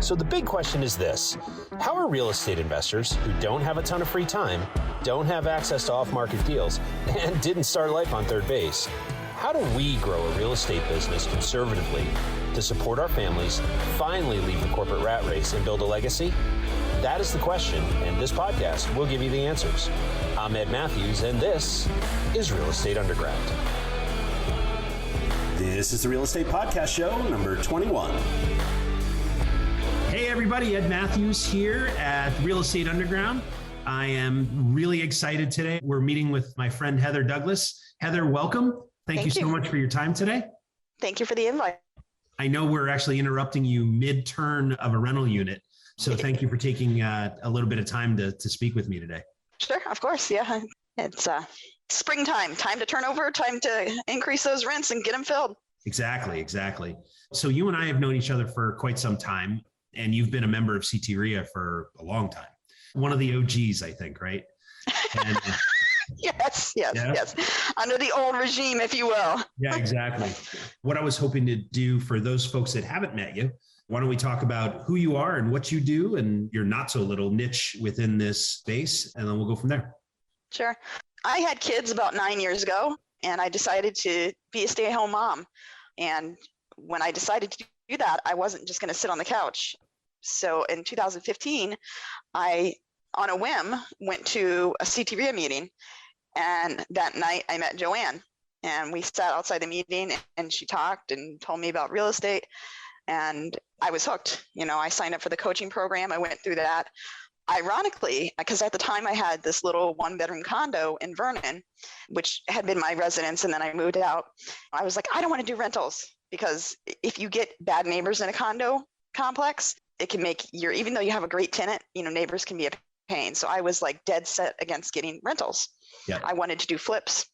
So the big question is this: how are real estate investors who don't have a ton of free time, don't have access to off-market deals, and didn't start life on third base, how do we grow a real estate business conservatively to support our families, finally leave the corporate rat race, and build a legacy? That is the question, and this podcast will give you the answers. I'm Ed Matthews, and this is Real Estate Underground. This is the Real Estate Podcast Show, number 21. Hey everybody, Ed Matthews here at Real Estate Underground. I am really excited today. We're meeting with my friend Heather Douglas. Heather, welcome. Thank you so much for your time today. Thank you for the invite. I know we're actually interrupting you mid-turn of a rental unit, so thank you for taking a little bit of time to speak with me today. Sure, of course, yeah. It's springtime, time to turn over, time to increase those rents and get them filled. Exactly. So you and I have known each other for quite some time, and you've been a member of CT REIA for a long time. One of the OGs, I think, right? And, Yes. Under the old regime, if you will. Yeah, exactly. What I was hoping to do for those folks that haven't met you, why don't we talk about who you are and what you do and your not so little niche within this space, and then we'll go from there. Sure. I had kids about 9 years ago, and I decided to be a stay-at-home mom. And when I decided to do that, I wasn't just going to sit on the couch. So in 2015, I, on a whim, went to a CT REIA meeting. And that night I met Joanne, and we sat outside the meeting, and she talked and told me about real estate, and I was hooked. You know, I signed up for the coaching program. I went through that. Ironically, because at the time I had this little 1-bedroom condo in Vernon, which had been my residence, and then I moved out. I was like, I don't want to do rentals, because if you get bad neighbors in a condo complex, it can make even though you have a great tenant, neighbors can be a pain. So I was like dead set against getting rentals. Yeah. I wanted to do flips.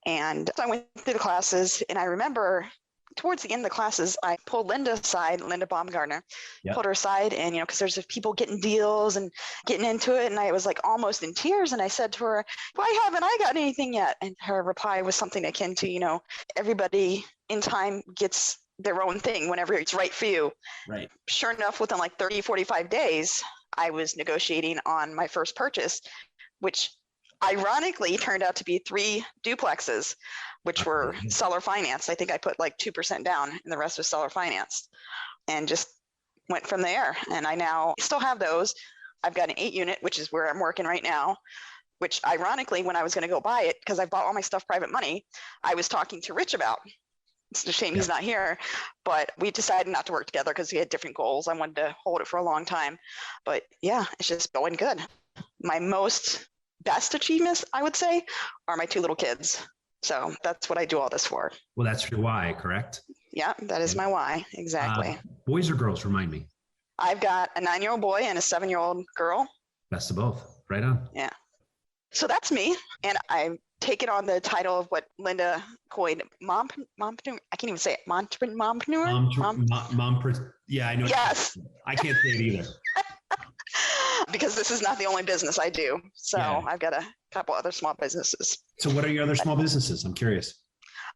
And so I went through the classes, and I remember towards the end of the classes, I pulled Linda aside, Linda Baumgartner, pulled her aside, and, because there's people getting deals and getting into it. And I was like almost in tears. And I said to her, why haven't I got anything yet? And her reply was something akin to, everybody in time gets their own thing whenever it's right for you. Right. Sure enough, within like 30, 45 days, I was negotiating on my first purchase, which ironically turned out to be 3 duplexes, which were seller financed. I think I put like 2% down, and the rest was seller financed, and just went from there. And I now still have those. I've got an 8-unit, which is where I'm working right now, which ironically, when I was going to go buy it, because I bought all my stuff private money, I was talking to Rich about. It's a shame he's not here, but we decided not to work together because we had different goals. I wanted to hold it for a long time, but yeah, it's just going good. My best achievements, I would say, are my 2 little kids. So that's what I do all this for. Well, that's your why, correct? Yeah, that is my why. Exactly. Boys or girls? Remind me. I've got a 9-year-old boy and a 7-year-old girl. Best of both. Right on. Yeah. So that's me. And I've taken on the title of what Linda coined mompreneur. I can't even say it. Mompreneur? Yeah, I know. Yes. I can't say it either. Because this is not the only business I do. So I've got a couple other small businesses. So what are your other small businesses? I'm curious.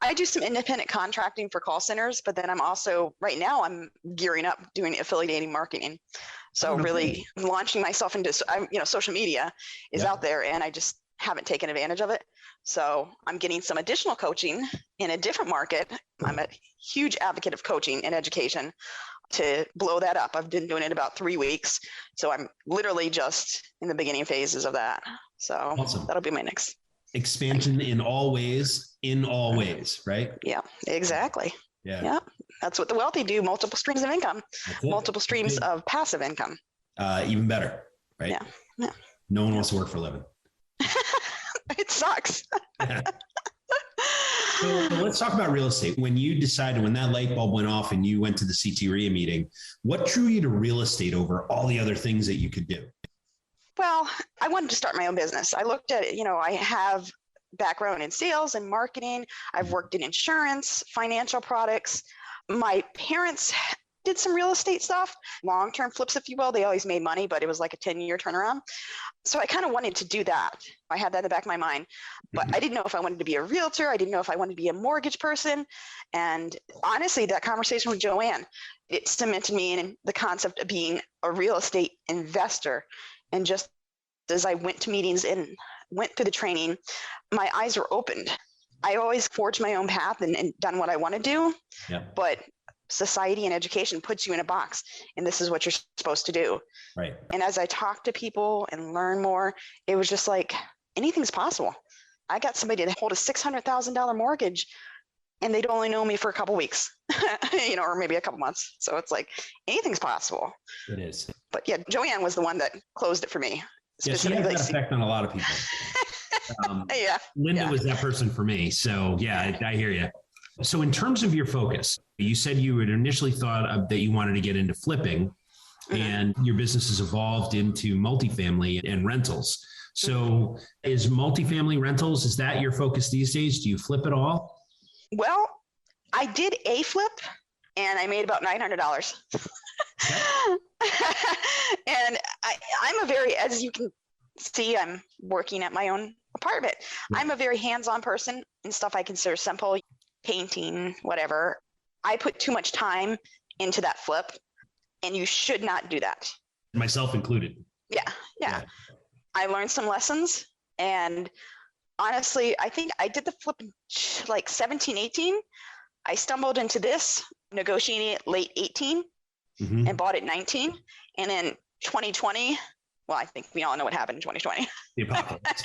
I do some independent contracting for call centers, but then I'm also, right now, I'm gearing up doing affiliating marketing. So really launching myself into, social media is out there, and I just haven't taken advantage of it. So I'm getting some additional coaching in a different market. I'm a huge advocate of coaching and education to blow that up. I've been doing it about 3 weeks. So I'm literally just in the beginning phases of that. So awesome. That'll be my next. Expansion in all ways, right? Yeah, exactly. Yeah. That's what the wealthy do. Multiple streams of income, multiple streams of passive income. Even better, right? Yeah. No one wants to work for a living. It sucks. So let's talk about real estate. When that light bulb went off and you went to the CT REIA meeting, what drew you to real estate over all the other things that you could do? Well, I wanted to start my own business. I looked at it, I have background in sales and marketing. I've worked in insurance, financial products. My parents did some real estate stuff, long-term flips, if you will. They always made money, but it was like a 10-year turnaround. So I kind of wanted to do that. I had that in the back of my mind, but I didn't know if I wanted to be a realtor. I didn't know if I wanted to be a mortgage person. And honestly, that conversation with Joanne, it cemented me in the concept of being a real estate investor. And just as I went to meetings and went through the training, my eyes were opened. I always forged my own path and done what I want to do, but society and education puts you in a box, and this is what you're supposed to do. Right. And as I talked to people and learn more, it was just like, anything's possible. I got somebody to hold a $600,000 mortgage, and they'd only know me for a couple weeks, or maybe a couple months. So it's like, anything's possible. It is. But yeah, Joanne was the one that closed it for me. Yeah, she had that effect on a lot of people. Linda was that person for me. So yeah, I hear you. So in terms of your focus, you said you had initially thought that you wanted to get into flipping, and your business has evolved into multifamily and rentals. So is multifamily rentals, is that your focus these days? Do you flip at all? Well, I did a flip and I made about $900. And I'm a very, as you can see, I'm working at my own apartment. I'm a very hands-on person and stuff I consider simple, painting, whatever. I put too much time into that flip, and you should not do that. Myself included. Yeah. I learned some lessons, and honestly, I think I did the flip in like 17, 18. I stumbled into this, negotiating it late 18 and bought it 19. And then 2020, well, I think we all know what happened in 2020. The apocalypse.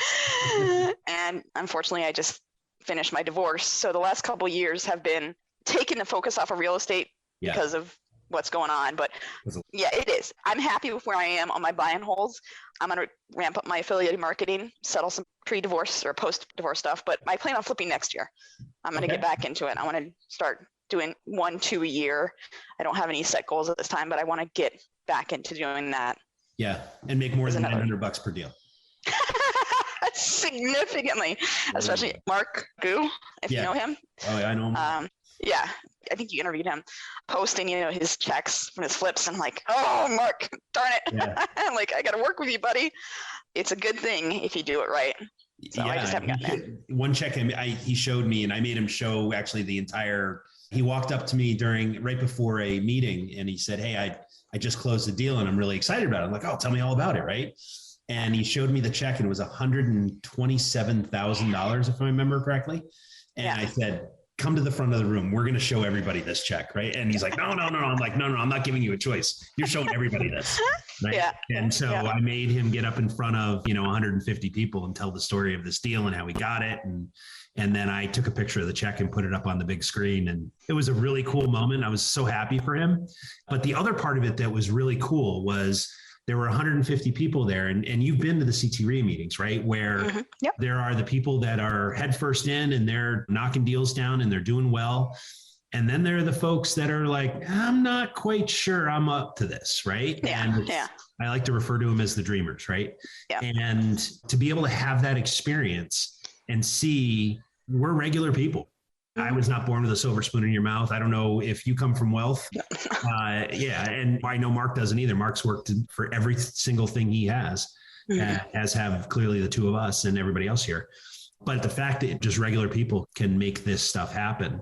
And unfortunately, I just finished my divorce. So the last couple of years have been taking the focus off of real estate because of what's going on. But yeah, it is. I'm happy with where I am on my buy and holds. I'm going to ramp up my affiliate marketing, settle some pre-divorce or post-divorce stuff. But I plan on flipping next year. I'm going to get back into it. I want to start doing 1-2 a year. I don't have any set goals at this time, but I want to get back into doing that. Yeah. And make more than $900 per deal. Significantly, especially Mark Gu, if you know him. Oh, yeah, I know him. Yeah, I think you interviewed him, posting, his checks from his flips. I'm like, oh, Mark, darn it. Yeah. I'm like, I got to work with you, buddy. It's a good thing if you do it right. So I just haven't gotten it. One check he showed me, and I made him show actually the entire. He walked up to me right before a meeting, and he said, "Hey, I just closed the deal, and I'm really excited about it." I'm like, "Oh, tell me all about it, right?" And he showed me the check, and it was $127,000, if I remember correctly. And I said, "Come to the front of the room. We're going to show everybody this check, right?" And he's like, no. I'm like, no, I'm not giving you a choice. You're showing everybody this. Right? Yeah. And so I made him get up in front of, 150 people and tell the story of this deal and how we got it. And then I took a picture of the check and put it up on the big screen. And it was a really cool moment. I was so happy for him. But the other part of it that was really cool was there were 150 people there. And you've been to the CTRE meetings, right? Where there are the people that are headfirst in and they're knocking deals down and they're doing well. And then there are the folks that are like, I'm not quite sure I'm up to this, right? And I like to refer to them as the dreamers, right? Yeah. And to be able to have that experience and see we're regular people. I was not born with a silver spoon in your mouth. I don't know if you come from wealth. And I know Mark doesn't either. Mark's worked for every single thing he has, as have clearly the two of us and everybody else here. But the fact that just regular people can make this stuff happen,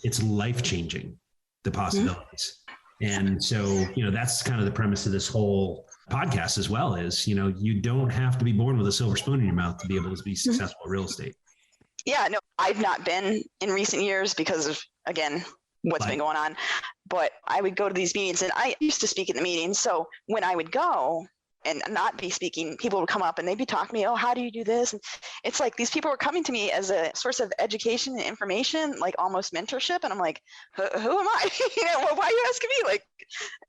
it's life-changing, the possibilities. And so, that's kind of the premise of this whole podcast as well is, you don't have to be born with a silver spoon in your mouth to be able to be successful in real estate. Yeah, no, I've not been in recent years because of, again, what's been going on. But I would go to these meetings, and I used to speak at the meetings. So when I would go and not be speaking, people would come up and they'd be talking to me, oh, how do you do this? And it's like these people were coming to me as a source of education and information, like almost mentorship. And I'm like, who am I? Why are you asking me? Like,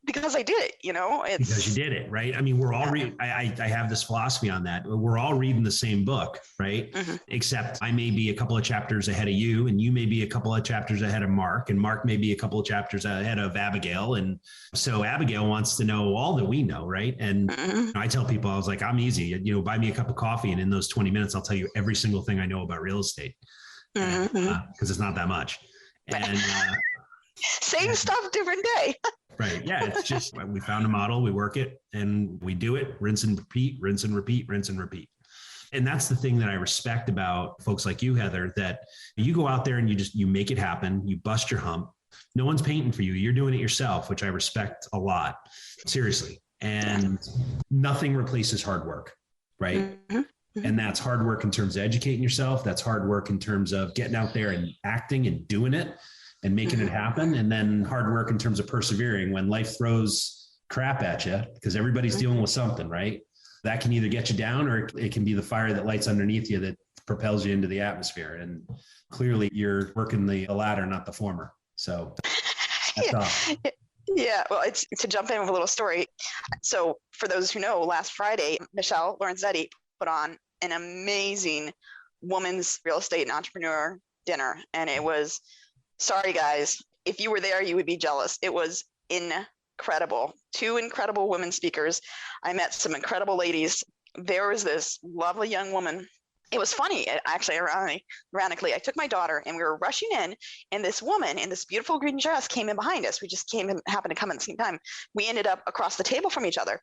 because I did it, it's because you did it, right? I mean, we're all I have this philosophy on that. We're all reading the same book, right? Except I may be a couple of chapters ahead of you, and you may be a couple of chapters ahead of Mark, and Mark may be a couple of chapters ahead of Abigail. And so Abigail wants to know all that we know, right? And I tell people, I was like, I'm easy, buy me a cup of coffee. And in those 20 minutes, I'll tell you every single thing I know about real estate because it's not that much. And same stuff, different day. Right. Yeah. It's just, we found a model, we work it and we do it, rinse and repeat, rinse and repeat, rinse and repeat. And that's the thing that I respect about folks like you, Heather, that you go out there and you make it happen. You bust your hump. No one's painting for you. You're doing it yourself, which I respect a lot. Seriously. And nothing replaces hard work. Right. Mm-hmm. And that's hard work in terms of educating yourself. That's hard work in terms of getting out there and acting and doing it and making it happen. And then hard work in terms of persevering when life throws crap at you, because everybody's dealing with something, right? That can either get you down or it can be the fire that lights underneath you that propels you into the atmosphere. And clearly you're working the latter, not the former. So that's awesome. Yeah, well, it's to jump in with a little story. So for those who know, last Friday, Michelle Lorenzetti put on an amazing women's real estate and entrepreneur dinner. And it was, sorry guys, if you were there, you would be jealous. It was incredible. 2 incredible women speakers. I met some incredible ladies. There was this lovely young woman. It was funny, actually, ironically, I took my daughter and we were rushing in, and this woman in this beautiful green dress came in behind us. We just happened to come at the same time. We ended up across the table from each other.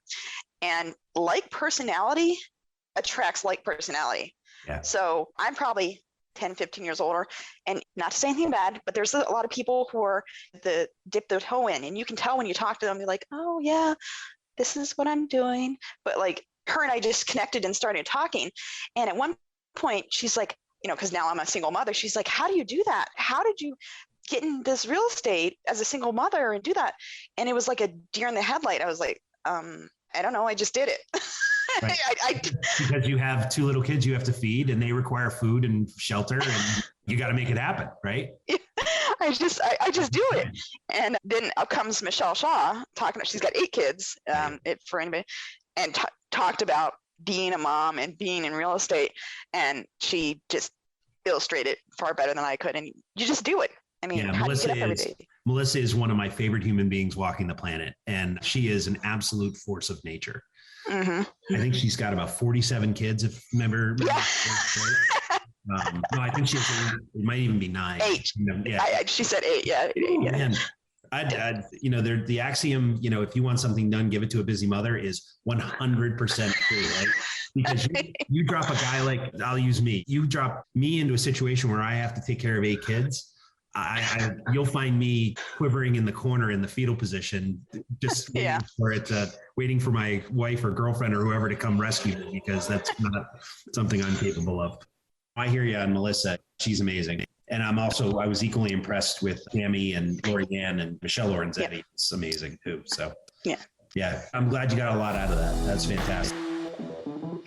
And like personality attracts like personality. Yeah. So I'm probably 10, 15 years older, and not to say anything bad, but there's a lot of people who are dip their toe in, and you can tell when you talk to them, they're like, oh yeah, this is what I'm doing. But like her and I just connected and started talking. And at one point she's like, because now I'm a single mother, she's like, how do you do that? How did you get in this real estate as a single mother and do that? And it was like a deer in the headlight. I was like, I don't know, I just did it. Right. Because you have 2 little kids you have to feed and they require food and shelter and you got to make it happen, right? I just do it. And then up comes Michelle Shaw talking, she's got 8 kids for anybody, and talked about being a mom and being in real estate. And she just illustrated far better than I could. And you just do it. I mean, how do you get up every day? Melissa is one of my favorite human beings walking the planet. And she is an absolute force of nature. Mm-hmm. I think she's got about 47 kids, if remember. Yeah. No, I think it might even be 9. 8. Yeah. She said 8. Yeah. Yeah. Man, the axiom, if you want something done, give it to a busy mother is 100% true, right? Because you drop a guy like, I'll use me. You drop me into a situation where I have to take care of 8 kids. You'll find me quivering in the corner in the fetal position, just waiting for my wife or girlfriend or whoever to come rescue me, because that's not something I'm capable of. I hear you on Melissa. She's amazing. And I was equally impressed with Tammy and Lorianne and Michelle Lorenzetti. Yeah. It's amazing too. So yeah, I'm glad you got a lot out of that. That's fantastic.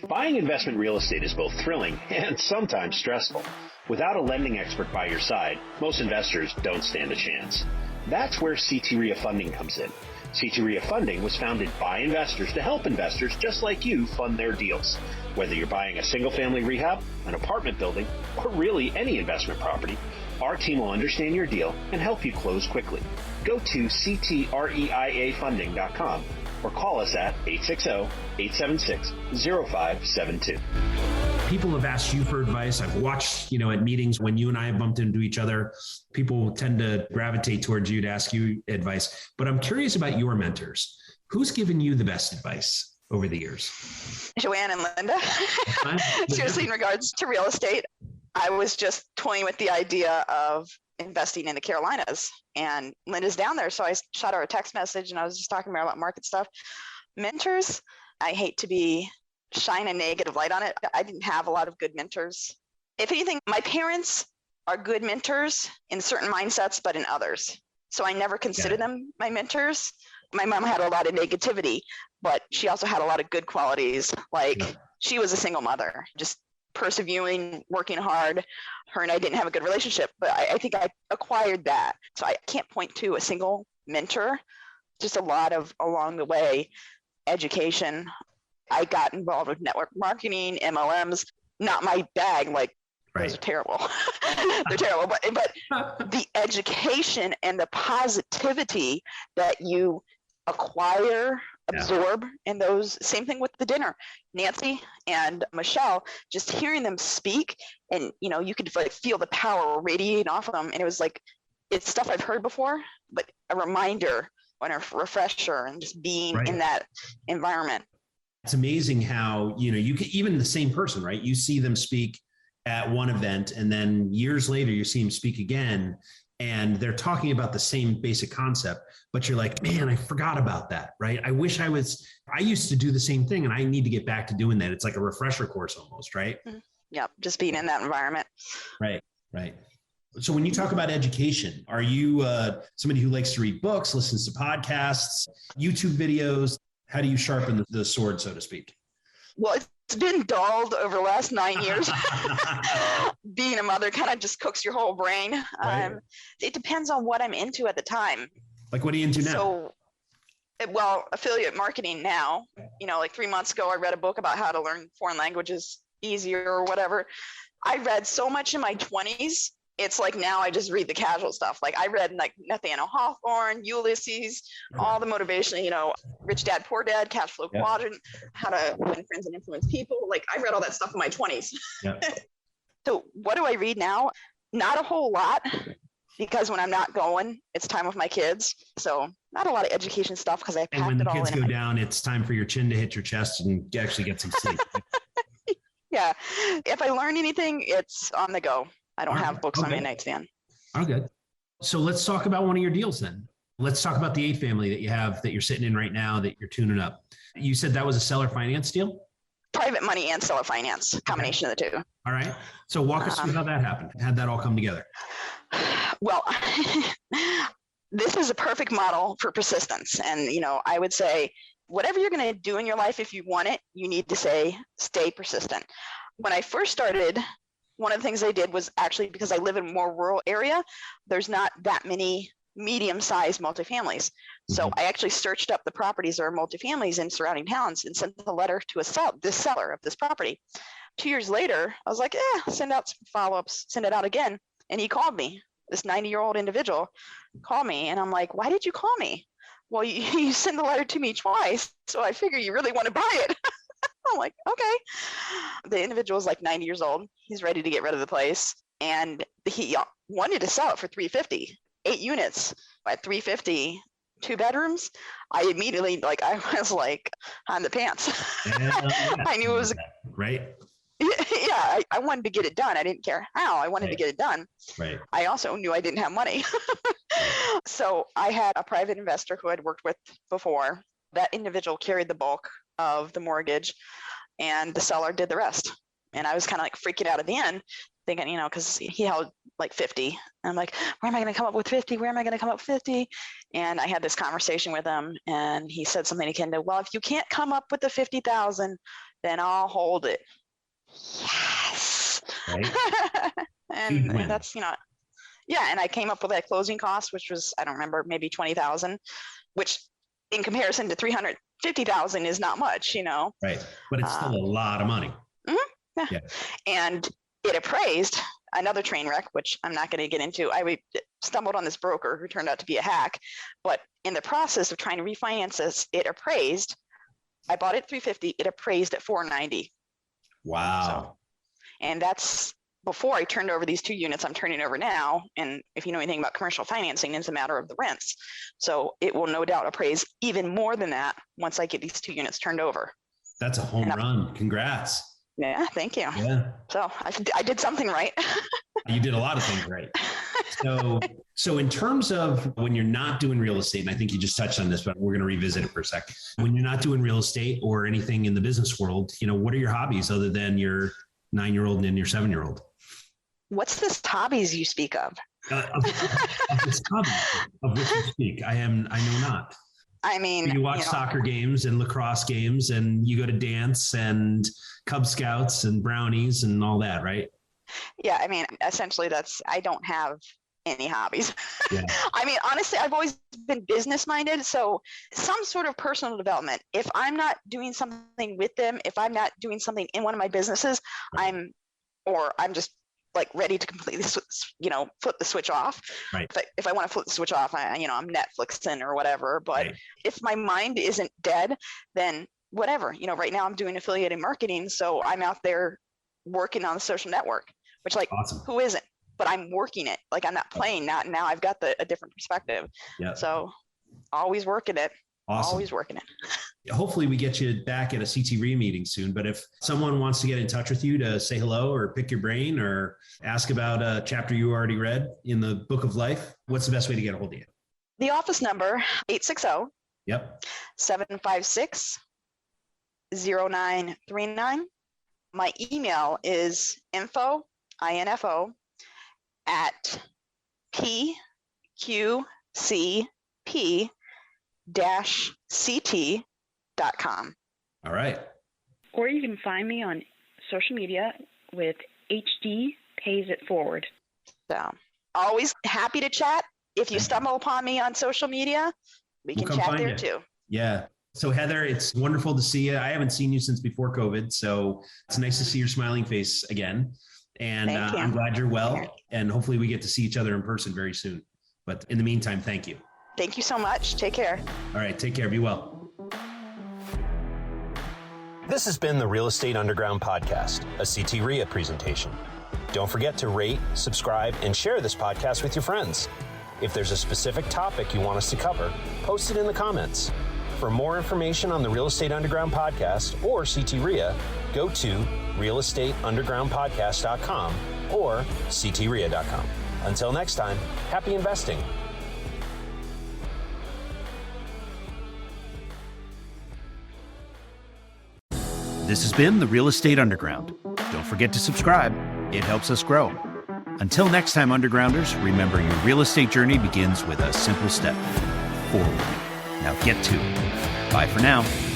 Buying investment real estate is both thrilling and sometimes stressful. Without a lending expert by your side, most investors don't stand a chance. That's where CT REIA Funding comes in. CT REIA Funding was founded by investors to help investors just like you fund their deals. Whether you're buying a single-family rehab, an apartment building, or really any investment property, our team will understand your deal and help you close quickly. Go to ctreiafunding.com or call us at 860-876-0572. People have asked you for advice. I've watched, at meetings when you and I have bumped into each other, people tend to gravitate towards you to ask you advice. But I'm curious about your mentors. Who's given you the best advice over the years? Joanne and Linda. Seriously, in regards to real estate, I was just toying with the idea of investing in the Carolinas, and Linda's down there. So I shot her a text message and I was just talking about market stuff. Mentors, I hate to shine a negative light on it. I didn't have a lot of good mentors. If anything, my parents are good mentors in certain mindsets, but in others. So I never considered them my mentors. My mom had a lot of negativity, but she also had a lot of good qualities. She was a single mother, just persevering, working hard. Her and I didn't have a good relationship, but I think I acquired that. So I can't point to a single mentor, just a lot of along the way education. I got involved with network marketing, MLMs, not my bag. Those are terrible. They're terrible. But the education and the positivity that you acquire, absorb, and those, same thing with the dinner. Nancy and Michelle, just hearing them speak, and you could feel the power radiating off of them. And it was it's stuff I've heard before, but a reminder and a refresher and just being in that environment. It's amazing how, you can, even the same person, right? You see them speak at one event and then years later you see them speak again and they're talking about the same basic concept, but you're like, man, I forgot about that, right? I used to do the same thing and I need to get back to doing that. It's like a refresher course almost, right? Yep. Just being in that environment. Right. So when you talk about education, are you somebody who likes to read books, listens to podcasts, YouTube videos? How do you sharpen the sword, so to speak? Well, it's been dulled over the last 9 years. Being a mother kind of just cooks your whole brain. Right. It depends on what I'm into at the time. Like, what are you into now? So, affiliate marketing now. Like 3 months ago, I read a book about how to learn foreign languages easier or whatever. I read so much in my 20s. It's like now I just read the casual stuff. Like I read like Nathaniel Hawthorne, Ulysses, all the motivation, Rich Dad, Poor Dad, Cash Flow Quadrant, How to Win Friends and Influence People. Like I read all that stuff in my 20s. Yeah. So what do I read now? Not a whole lot, because when I'm not going, it's time with my kids. So not a lot of education stuff because I packed it all in. And when the kids go down, it's time for your chin to hit your chest and actually get some sleep. Yeah. If I learn anything, it's on the go. I don't have books on my nightstand. Oh, good. So let's talk about one of your deals then. Let's talk about the 8 family that you have, that you're sitting in right now, that you're tuning up. You said that was a seller finance deal? Private money and seller finance, combination of the two. All right. So walk us through how that happened. How'd that all come together? Well, this is a perfect model for persistence. And, I would say, whatever you're going to do in your life, if you want it, you need to stay persistent. When I first started, one of the things I did was actually, because I live in a more rural area, there's not that many medium-sized multifamilies. So I actually searched up the properties that are multifamilies in surrounding towns and sent a letter to the seller of this property. 2 years later, I was like, send out some follow-ups, send it out again. And he called me, this 90-year-old individual called me. And I'm like, why did you call me? Well, you sent the letter to me twice, so I figure you really want to buy it. I'm like, okay. The individual is like 90 years old. He's ready to get rid of the place. And he wanted to sell it for $350, 8 units at $350, 2 bedrooms. I immediately, I was like, on the pants. I knew it was right. Yeah, I wanted to get it done. I didn't care how. I wanted to get it done. Right. I also knew I didn't have money. So I had a private investor who I'd worked with before. That individual carried the bulk of the mortgage and the seller did the rest. And I was kind of like freaking out at the end, thinking, because he held like 50. And I'm like, where am I going to come up with 50? Where am I going to come up with 50? And I had this conversation with him and he said something akin to, well, if you can't come up with the 50,000, then I'll hold it. Yes. Right. and that's, yeah. And I came up with that closing cost, which was, I don't remember, maybe 20,000, which in comparison to 350,000 is not much, Right. But it's still a lot of money. Yeah. And it appraised, another train wreck, which I'm not going to get into. I stumbled on this broker who turned out to be a hack, but in the process of trying to refinance this, it appraised. I bought it at $350. It appraised at $490. Wow. So, and that's before I turned over these 2 units I'm turning over now. And if you know anything about commercial financing, it's a matter of the rents. So it will no doubt appraise even more than that once I get these 2 units turned over. That's a home run. Congrats. Yeah, thank you. Yeah. So I did something right. You did a lot of things right. So in terms of when you're not doing real estate, and I think you just touched on this, but we're going to revisit it for a sec. When you're not doing real estate or anything in the business world, what are your hobbies other than your 9-year-old and your 7-year-old? What's this hobbies you speak of? Of this hobby of which you speak. I know not. I mean, you watch soccer games and lacrosse games and you go to dance and Cub Scouts and brownies and all that, right? Yeah. I mean, essentially I don't have any hobbies. Yeah. I mean, honestly, I've always been business minded. So some sort of personal development, if I'm not doing something with them, if I'm not doing something in one of my businesses, right. I'm just like ready to completely, flip the switch off. Right. If I want to flip the switch off, I'm Netflixing or whatever, but right. If my mind isn't dead, then whatever, right now I'm doing affiliated marketing. So I'm out there working on the social network, which awesome. Who isn't, but I'm working it. Like I'm not playing that. Now I've got a different perspective. Yeah. So Always working it. Awesome. Always working it. Hopefully we get you back at a CTREA meeting soon. But if someone wants to get in touch with you to say hello or pick your brain or ask about a chapter you already read in the Book of Life, what's the best way to get a hold of you? The office number, 860 Yep. 756 0939. My email is info at pqcp-ct.com. All right. Or you can find me on social media with HD Pays It Forward. So always happy to chat. If you stumble upon me on social media, we can chat there too. Yeah. So Heather, it's wonderful to see you. I haven't seen you since before COVID, so it's nice to see your smiling face again. And I'm glad you're well. And hopefully we get to see each other in person very soon. But in the meantime, thank you. Thank you so much. Take care. All right. Take care. Be well. This has been the Real Estate Underground Podcast, a CTREA presentation. Don't forget to rate, subscribe, and share this podcast with your friends. If there's a specific topic you want us to cover, post it in the comments. For more information on the Real Estate Underground Podcast or CTREA, go to realestateundergroundpodcast.com or ctrea.com. Until next time, happy investing. This has been the Real Estate Underground. Don't forget to subscribe. It helps us grow. Until next time, Undergrounders, remember your real estate journey begins with a simple step forward. Now get to it. Bye for now.